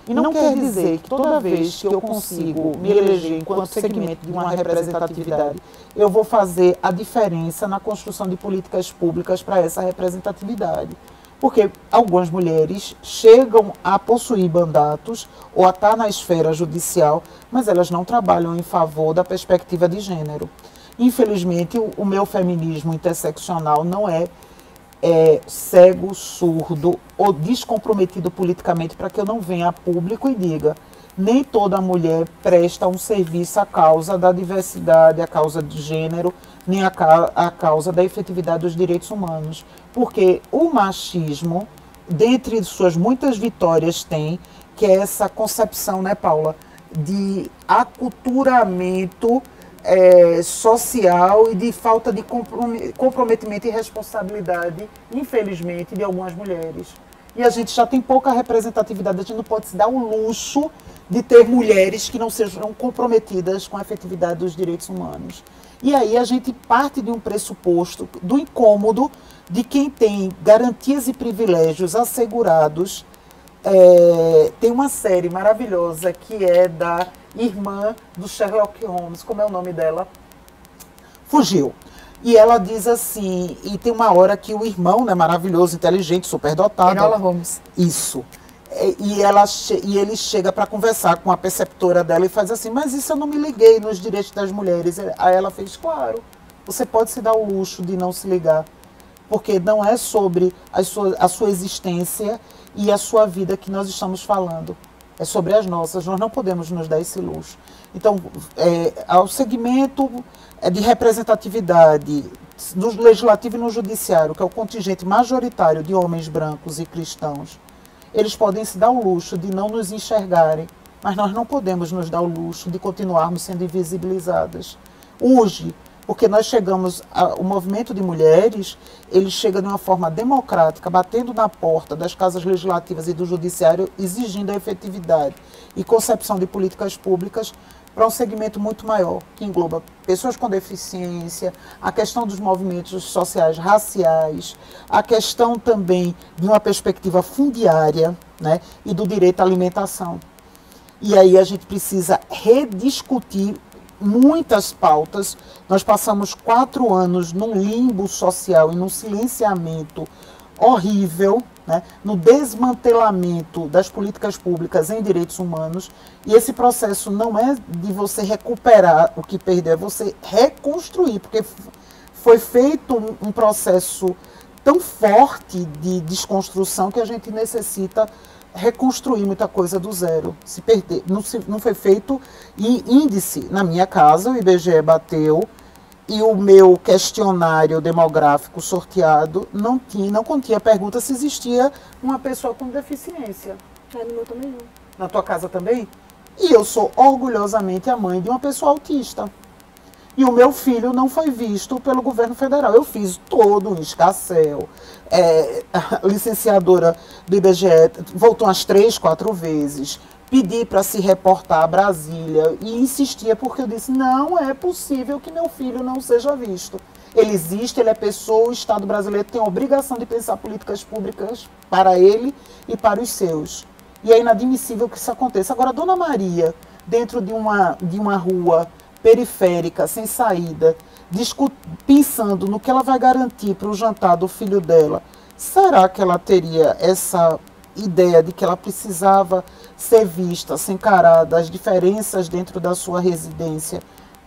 E não quer dizer que toda vez que eu consigo me eleger enquanto segmento de uma representatividade, eu vou fazer a diferença na construção de políticas públicas para essa representatividade. Porque algumas mulheres chegam a possuir mandatos ou a estar na esfera judicial, mas elas não trabalham em favor da perspectiva de gênero. Infelizmente, o meu feminismo interseccional não é cego, surdo ou descomprometido politicamente para que eu não venha a público e diga: nem toda mulher presta um serviço à causa da diversidade, à causa de gênero, nem à causa da efetividade dos direitos humanos. Porque o machismo, dentre suas muitas vitórias, tem que é essa concepção, né, Paula, de aculturamento social e de falta de comprometimento e responsabilidade, infelizmente, de algumas mulheres. E a gente já tem pouca representatividade, a gente não pode se dar o luxo de ter mulheres que não sejam comprometidas com a efetividade dos direitos humanos. E aí a gente parte de um pressuposto do incômodo de quem tem garantias e privilégios assegurados. Tem uma série maravilhosa que é da irmã do Sherlock Holmes, como é o nome dela? Fugiu. E ela diz assim, e tem uma hora que o irmão, né, maravilhoso, inteligente, superdotado... Enola Holmes. Isso. E ele chega para conversar com a preceptora dela e faz assim: mas isso eu não me liguei nos direitos das mulheres. Aí ela fez: claro, você pode se dar o luxo de não se ligar, porque não é sobre a sua existência e a sua vida que nós estamos falando. É sobre as nossas, nós não podemos nos dar esse luxo. Então, ao segmento de representatividade no legislativo e no judiciário, que é o contingente majoritário de homens brancos e cristãos, eles podem se dar o luxo de não nos enxergarem, mas nós não podemos nos dar o luxo de continuarmos sendo invisibilizadas. Hoje, porque nós chegamos, o movimento de mulheres, ele chega de uma forma democrática, batendo na porta das casas legislativas e do judiciário, exigindo a efetividade e concepção de políticas públicas para um segmento muito maior, que engloba pessoas com deficiência, a questão dos movimentos sociais raciais, a questão também de uma perspectiva fundiária, né, e do direito à alimentação. E aí a gente precisa rediscutir muitas pautas. Nós passamos 4 anos num limbo social e num silenciamento horrível, né, no desmantelamento das políticas públicas em direitos humanos, e esse processo não é de você recuperar o que perdeu, é você reconstruir, porque foi feito um processo tão forte de desconstrução que a gente necessita reconstruir muita coisa do zero. Se perder, não foi feito índice. Na minha casa, o IBGE bateu e o meu questionário demográfico sorteado não continha pergunta se existia uma pessoa com deficiência. No meu também não. Na tua casa também? E eu sou orgulhosamente a mãe de uma pessoa autista. E o meu filho não foi visto pelo governo federal. Eu fiz todo um escarcéu. A licenciadora do IBGE voltou umas 3, 4 vezes. Pedi para se reportar a Brasília e insistia porque eu disse: não é possível que meu filho não seja visto. Ele existe, ele é pessoa, o Estado brasileiro tem a obrigação de pensar políticas públicas para ele e para os seus. E é inadmissível que isso aconteça. Agora, Dona Maria, dentro de uma rua periférica, sem saída, pensando no que ela vai garantir para o jantar do filho dela, será que ela teria essa ideia de que ela precisava ser vista, ser encarada, as diferenças dentro da sua residência,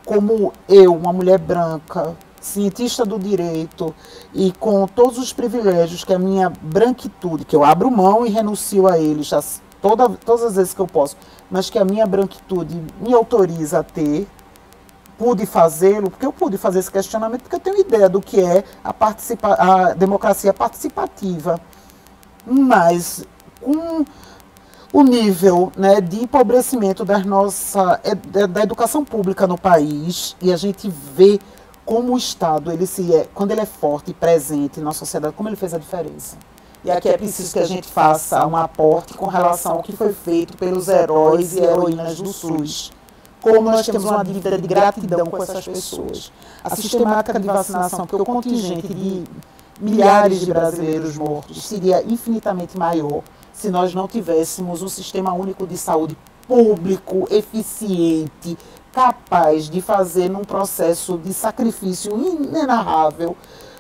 como eu, uma mulher branca, cientista do direito e com todos os privilégios que a minha branquitude, que eu abro mão e renuncio a eles todas as vezes que eu posso, mas que a minha branquitude me autoriza a ter, pude fazê-lo, porque eu pude fazer esse questionamento, porque eu tenho ideia do que é a democracia participativa. Mas com o nível, né, de empobrecimento da educação pública no país, e a gente vê como o Estado, quando ele é forte e presente na sociedade, como ele fez a diferença. E aqui é preciso que a gente faça um aporte com relação ao que foi feito pelos heróis e heroínas do SUS. Como nós temos uma dívida de gratidão com essas pessoas. A sistemática de vacinação, porque o contingente de milhares de brasileiros mortos seria infinitamente maior se nós não tivéssemos um sistema único de saúde público, eficiente, capaz de fazer num processo de sacrifício inenarrável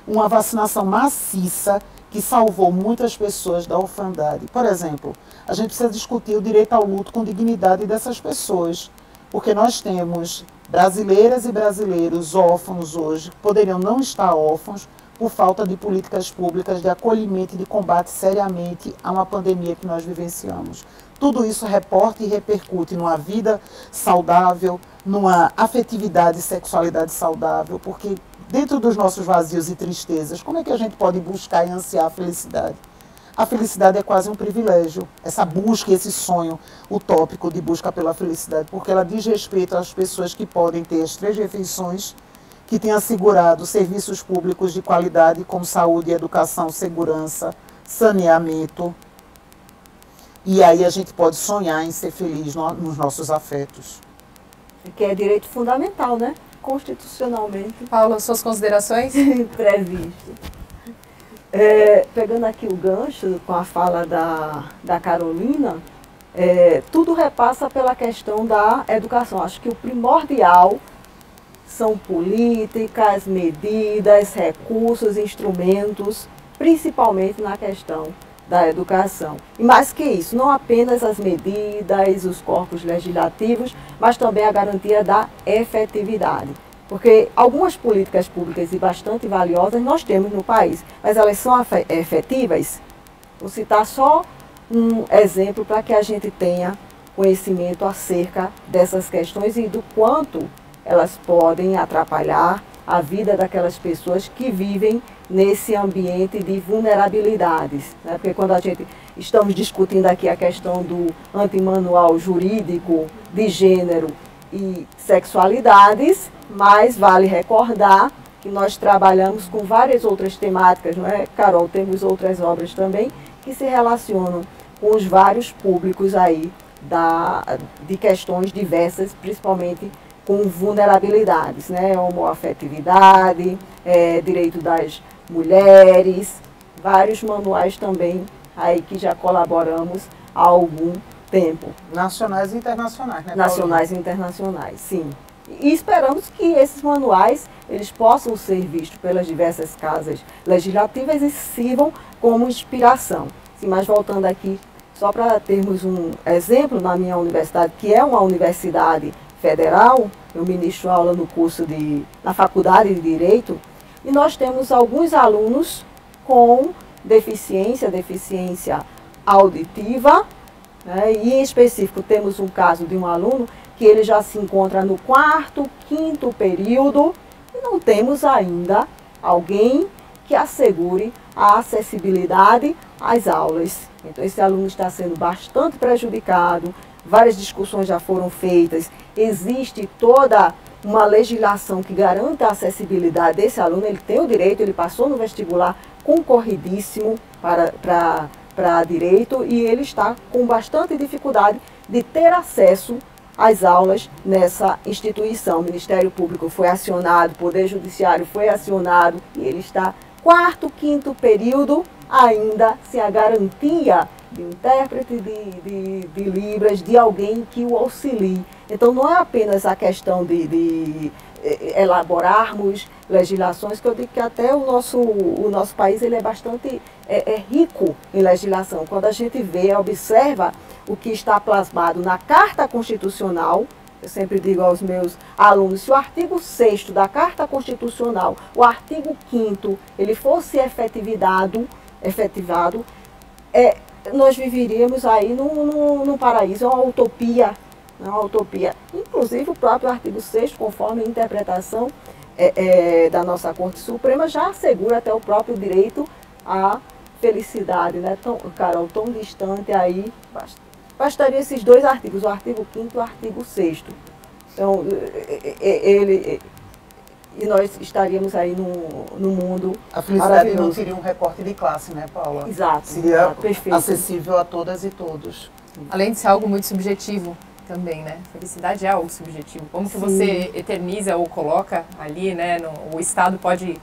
uma vacinação maciça que salvou muitas pessoas da orfandade. Por exemplo, a gente precisa discutir o direito ao luto com dignidade dessas pessoas, porque nós temos brasileiras e brasileiros órfãos hoje, que poderiam não estar órfãos por falta de políticas públicas de acolhimento e de combate seriamente a uma pandemia que nós vivenciamos. Tudo isso reporta e repercute numa vida saudável, numa afetividade e sexualidade saudável, porque dentro dos nossos vazios e tristezas, como é que a gente pode buscar e ansiar a felicidade? A felicidade é quase um privilégio, essa busca, esse sonho utópico de busca pela felicidade, porque ela diz respeito às pessoas que podem ter as 3 refeições, que têm assegurado serviços públicos de qualidade como saúde, educação, segurança, saneamento. E aí a gente pode sonhar em ser feliz nos nossos afetos. Que é direito fundamental, né? Constitucionalmente. Paula, suas considerações? Previsto. Pegando aqui o gancho com a fala da Carolina, tudo repassa pela questão da educação. Acho que o primordial são políticas, medidas, recursos, instrumentos, principalmente na questão da educação. E mais que isso, não apenas as medidas, os corpos legislativos, mas também a garantia da efetividade. Porque algumas políticas públicas e bastante valiosas nós temos no país, mas elas são efetivas? Vou citar só um exemplo para que a gente tenha conhecimento acerca dessas questões e do quanto elas podem atrapalhar a vida daquelas pessoas que vivem nesse ambiente de vulnerabilidades, né? Porque quando estamos discutindo aqui a questão do antimanual jurídico de gênero e sexualidades, mas vale recordar que nós trabalhamos com várias outras temáticas, não é, Carol? Temos outras obras também que se relacionam com os vários públicos aí de questões diversas, principalmente com vulnerabilidades, né? Homoafetividade, direito das mulheres, vários manuais também aí que já colaboramos há algum tempo. Nacionais e internacionais, né, Nacionais e internacionais, sim. E esperamos que esses manuais eles possam ser vistos pelas diversas casas legislativas e sirvam como inspiração. Sim, mas voltando aqui, só para termos um exemplo, na minha universidade, que é uma universidade federal, eu ministro aula no curso na Faculdade de Direito, e nós temos alguns alunos com deficiência auditiva, né, e em específico temos um caso de um aluno que ele já se encontra no 4º, 5º período e não temos ainda alguém que assegure a acessibilidade às aulas. Então esse aluno está sendo bastante prejudicado, várias discussões já foram feitas, existe toda uma legislação que garanta a acessibilidade desse aluno, ele tem o direito, ele passou no vestibular concorridíssimo para direito e ele está com bastante dificuldade de ter acesso às aulas nessa instituição. O Ministério Público foi acionado, o Poder Judiciário foi acionado e ele está 4º, 5º período ainda sem a garantia de intérprete de Libras, de alguém que o auxilie. Então não é apenas a questão de elaborarmos legislações, que eu digo que até o nosso país ele é bastante rico em legislação. Quando a gente observa o que está plasmado na Carta Constitucional, eu sempre digo aos meus alunos, se o artigo 6º da Carta Constitucional, o artigo 5º, ele fosse efetivado, nós viveríamos aí num paraíso, uma utopia. Uma utopia. Inclusive o próprio artigo 6º, conforme a interpretação da nossa Corte Suprema, já assegura até o próprio direito à felicidade, né? Carol, tão distante aí, bastaria esses 2 artigos, o artigo 5º e o artigo 6º. Então, e nós estaríamos aí no mundo A felicidade não maravilhoso. teria um recorte de classe, né, Paula? Exato, Seria exato, perfeito. acessível a todas e todos. Além de ser algo muito subjetivo também, né? Felicidade é algo subjetivo. Como que você eterniza ou coloca ali, né? O Estado pode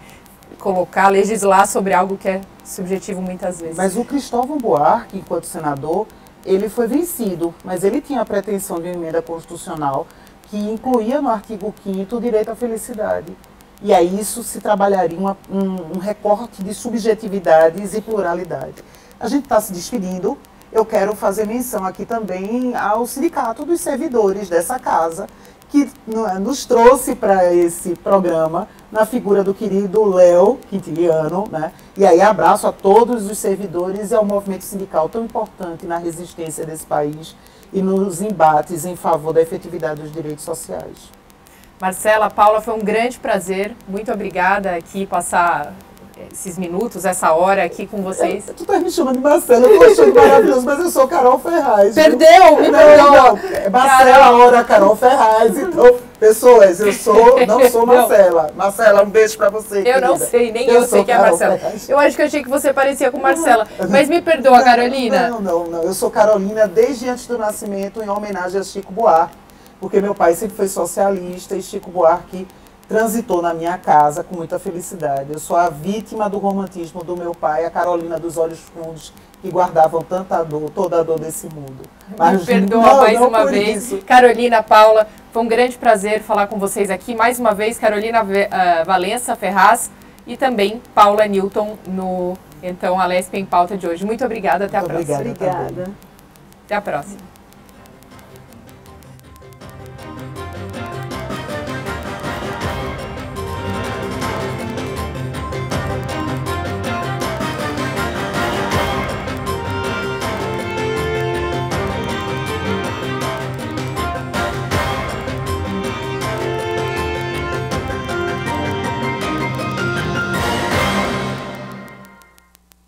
colocar, legislar sobre algo que é subjetivo muitas vezes. Mas o Cristóvão Buarque, enquanto senador, ele foi vencido, mas ele tinha a pretensão de uma emenda constitucional que incluía no artigo 5º o direito à felicidade. E aí isso se trabalharia um recorte de subjetividades e pluralidade. A gente está se despedindo. Eu quero fazer menção aqui também ao Sindicato dos Servidores dessa casa, que nos trouxe para esse programa na figura do querido Léo Quintiliano, né? E aí abraço a todos os servidores e ao movimento sindical tão importante na resistência desse país e nos embates em favor da efetividade dos direitos sociais. Marcela, Paula, foi um grande prazer. Muito obrigada aqui passar esses minutos, essa hora aqui com vocês. Tu tá me chamando de Marcela, eu tô achando maravilhoso, mas eu sou Carol Ferraz. Perdeu, me perdoa. É Marcela, hora Carol Ferraz. Então, pessoas, não sou Marcela. Marcela, um beijo pra você, Eu não querida. sei, nem eu sei que é a Carol Marcela. Ferraz. Eu acho que eu achei que você parecia com Marcela. Mas me perdoa, Carolina. Não. Eu sou Carolina desde antes do nascimento, em homenagem a Chico Buarque, porque meu pai sempre foi socialista e Chico Buarque transitou na minha casa com muita felicidade. Eu sou a vítima do romantismo do meu pai, a Carolina dos olhos fundos, que guardavam tanta dor, toda a dor desse mundo. Me perdoa mais uma vez. Isso. Carolina, Paula, foi um grande prazer falar com vocês aqui. Mais uma vez, Carolina Valença Ferraz e também Paula Newton no Alesp em Pauta de hoje. Muito obrigada, até a próxima. Obrigada. Obrigada. Até a próxima.